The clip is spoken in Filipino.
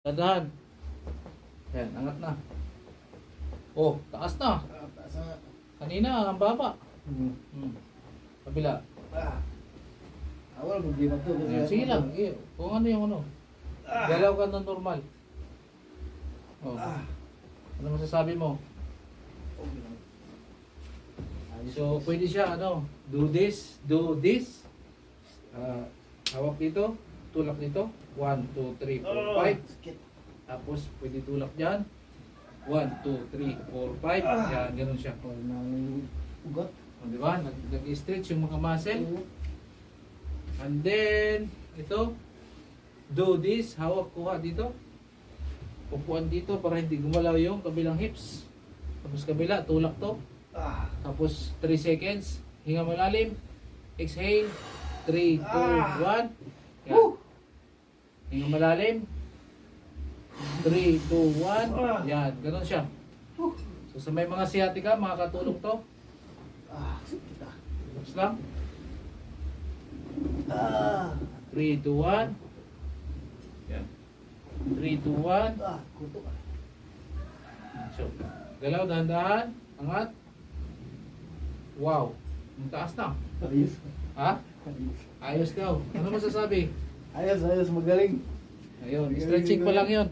Dadahan. Yan, angat na. Oh, taas na. Taas na. Kanina, ang baba. Hmm. Kabila. Wala problema to. Yan, sige lang. Kung ano yung ano. Galaw ka ng normal. Oh. Ano masasabi mo? So, pwede siya, ano, do this. Hawak dito, tulak dito. 1, 2, 3, 4, 5. Sakit. Tapos, pwede tulak dyan. 1, 2, 3, 4, 5. Yan, ganun siya. Wala nang ugot. O, di ba? Nag-stretch yung mga muscle. And then, ito, do this. Hawak, kuha dito. Upuan dito para hindi gumalaw yung kabilang hips. Tapos kabila, tulak to. Tapos 3 seconds. Hinga malalim. Exhale. 3, 2, 1. Yan. Hinga malalim. 3, 2, 1. Yan. Ganun siya. So sa may mga sciatica, makakatulong to. Sakit ah. Relax lang. 3, 2, 1. Yan. 3, 2, 1. Kuto. So, galaw, dahan-dahan. Angat. Wow. Ang taas na. Ayos. Ha? Ayos daw. Ano masasabi? Ayos, magaling. Ayun, stretching pa lang yun.